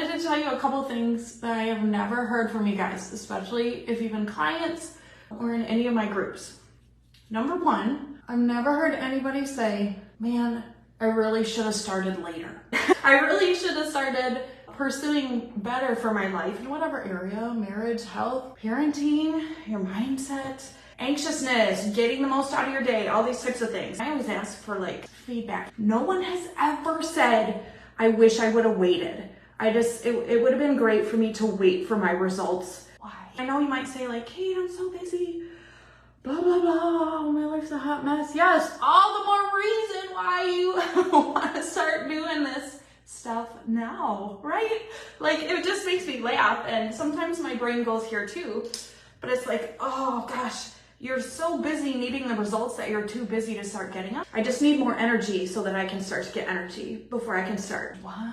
wanted to tell you a couple things that I have never heard from you guys, especially if you've been clients or in any of my groups. Number one, I've never heard anybody say, man, I really should have started later. I really should have started pursuing better for my life in whatever area, marriage, health, parenting, your mindset, anxiousness, getting the most out of your day, all these types of things. I always ask for like feedback. No one has ever said, I wish I would have waited. It would have been great for me to wait for my results. Why? I know you might say like, Kate, I'm so busy, blah, blah, blah, my life's a hot mess. Yes, all the more reason why you want to start doing this stuff now, right? Like, it just makes me laugh, and sometimes my brain goes here too, but it's like, oh gosh, you're so busy needing the results that you're too busy to start getting up. I just need more energy so that I can start to get energy before I can start. What?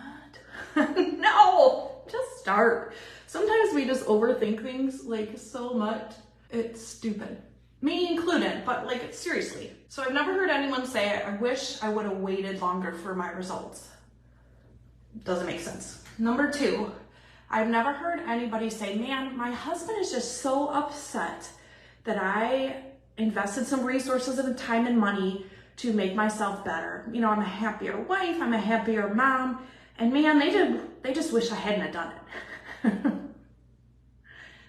No, just start. Sometimes we just overthink things like so much. It's stupid. Me included, but like seriously. So I've never heard anyone say, I wish I would have waited longer for my results. Doesn't make sense. Number two, I've never heard anybody say, man, my husband is just so upset that I invested some resources and time and money to make myself better. You know, I'm a happier wife, I'm a happier mom, and man, they just wish I hadn't have done it.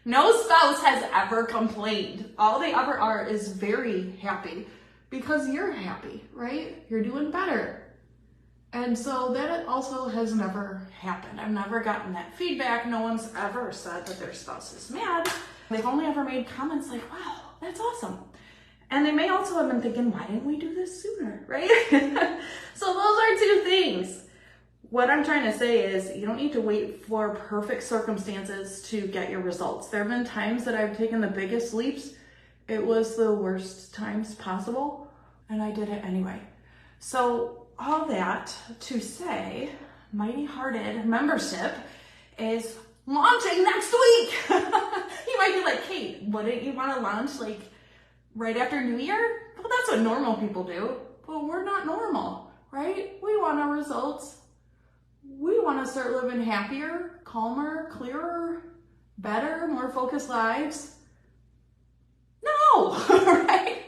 No spouse has ever complained. All they ever are is very happy because you're happy, right? You're doing better. And so that also has never happened. I've never gotten that feedback. No one's ever said that their spouse is mad. They've only ever made comments like, wow, that's awesome. And they may also have been thinking, why didn't we do this sooner, right? So those are two things. What I'm trying to say is you don't need to wait for perfect circumstances to get your results. There have been times that I've taken the biggest leaps. It was the worst times possible, and I did it anyway. So all that to say, Mighty Hearted membership is launching next week. You might be like, Kate, wouldn't you want to launch like right after New Year? Well, that's what normal people do, but we're not normal, right? We want our results. We want to start living happier, calmer, clearer, better, more focused lives. No, right?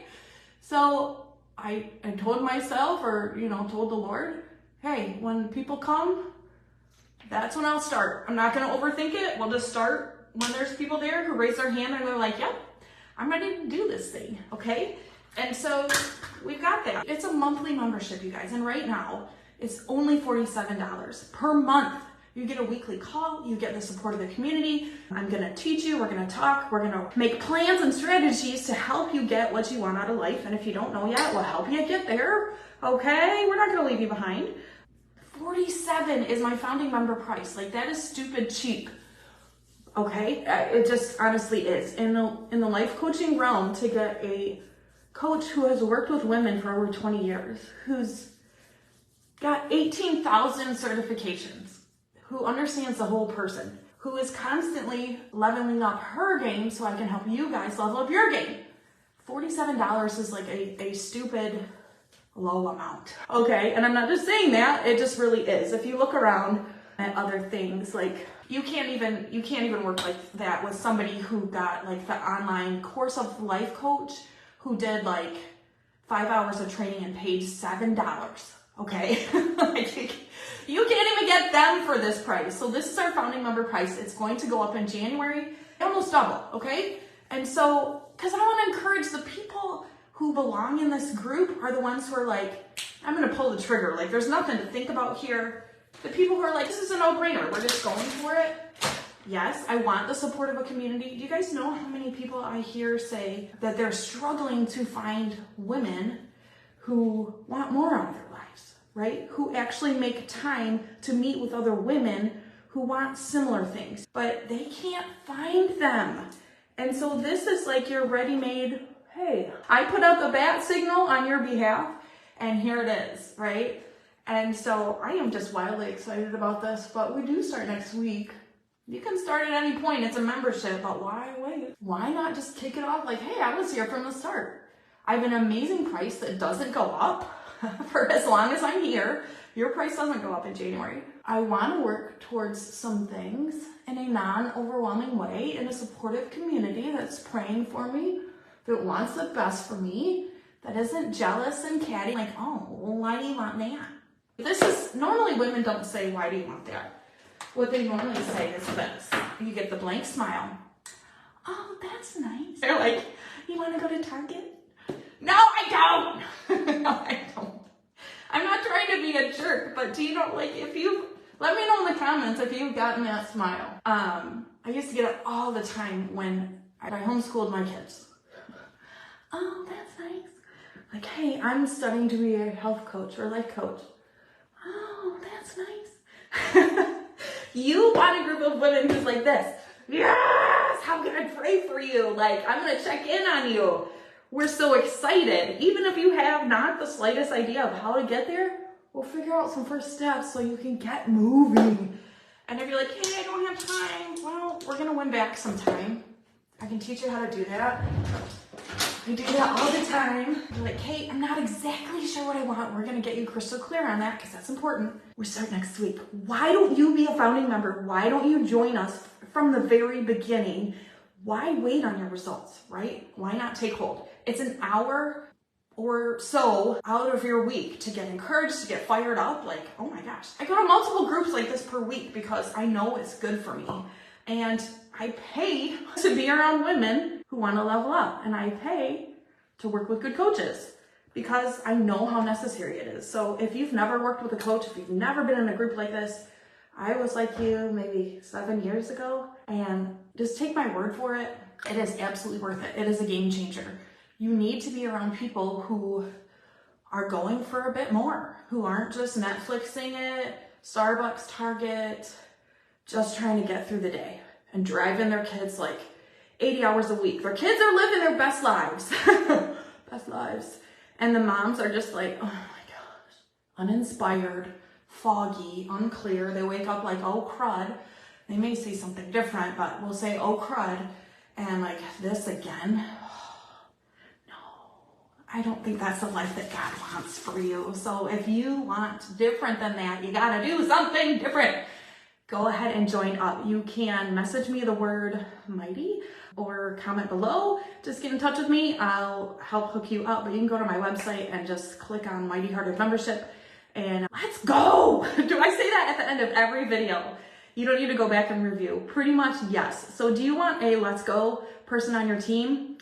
So I told myself, or, told the Lord, hey, when people come, that's when I'll start. I'm not going to overthink it. We'll just start when there's people there who raise their hand and they're like, yep, I'm ready to do this thing, okay? And so we've got that. It's a monthly membership, you guys, and right now, it's only $47 per month. You get a weekly call, you get the support of the community. I'm gonna teach you, we're gonna talk, we're gonna make plans and strategies to help you get what you want out of life. And if you don't know yet, we'll help you get there, okay? We're not gonna leave you behind. $47 is my founding member price. Like, that is stupid cheap, okay? It just honestly is. In the life coaching realm, to get a coach who has worked with women for over 20 years, who's got 18,000 certifications, who understands the whole person, who is constantly leveling up her game so I can help you guys level up your game. $47 is like a stupid low amount, okay? And I'm not just saying that, it just really is. If you look around at other things, like you can't even work like that with somebody who got like the online course of life coach who did like 5 hours of training and paid $7. Okay, like you can't even get them for this price. So this is our founding member price. It's going to go up in January, almost double, okay? And so, because I want to encourage the people who belong in this group are the ones who are like, I'm going to pull the trigger. Like, there's nothing to think about here. The people who are like, this is a no-brainer. We're just going for it. Yes, I want the support of a community. Do you guys know how many people I hear say that they're struggling to find women who want more out of their lives, right? Who actually make time to meet with other women who want similar things, but they can't find them. And so this is like your ready-made, hey, I put out the bat signal on your behalf, and here it is, right? And so I am just wildly excited about this, but we do start next week. You can start at any point. It's a membership, but why wait? Why not just kick it off like, hey, I was here from the start. I have an amazing price that doesn't go up for as long as I'm here. Your price doesn't go up in January. I want to work towards some things in a non-overwhelming way, in a supportive community that's praying for me, that wants the best for me, that isn't jealous and catty, like, oh, well, why do you want that? This is, normally women don't say, why do you want that? What they normally say is this. You get the blank smile. Oh, that's nice. They're like, you want to go to Target? No, I don't. No, I don't. I'm not trying to be a jerk, but do you know, like, if you, let me know in the comments if you've gotten that smile. I used to get it all the time when I homeschooled my kids. Oh, that's nice. Like, hey, I'm studying to be a health coach or life coach. Oh, that's nice. You want a group of women who's like this. Yes, how can I pray for you? Like, I'm going to check in on you. We're so excited. Even if you have not the slightest idea of how to get there, we'll figure out some first steps so you can get moving. And if you're like, hey, I don't have time, well, we're going to win back some time. I can teach you how to do that. I do that all the time. You're like, hey, I'm not exactly sure what I want. We're going to get you crystal clear on that because that's important. We start next week. Why don't you be a founding member? Why don't you join us from the very beginning? Why wait on your results, right? Why not take hold? It's an hour or so out of your week to get encouraged, to get fired up. Like, oh my gosh. I go to multiple groups like this per week because I know it's good for me. And I pay to be around women who want to level up. And I pay to work with good coaches because I know how necessary it is. So if you've never worked with a coach, if you've never been in a group like this, I was like you maybe 7 years ago, and just take my word for it. It is absolutely worth it. It is a game changer. You need to be around people who are going for a bit more, who aren't just Netflixing it, Starbucks, Target, just trying to get through the day and driving their kids like 80 hours a week. Their kids are living their best lives, best lives. And the moms are just like, oh my gosh, uninspired, foggy, unclear. They wake up like, oh crud. They may say something different, but we'll say, oh crud. And like, this again? No, I don't think that's the life that God wants for you. So if you want different than that, you gotta do something different. Go ahead and join up. You can message me the word mighty or comment below. Just get in touch with me. I'll help hook you up, but you can go to my website and just click on Mighty Hearted Membership and let's go. Do I say that at the end of every video? You don't need to go back and review. Pretty much, yes. So do you want a let's go person on your team?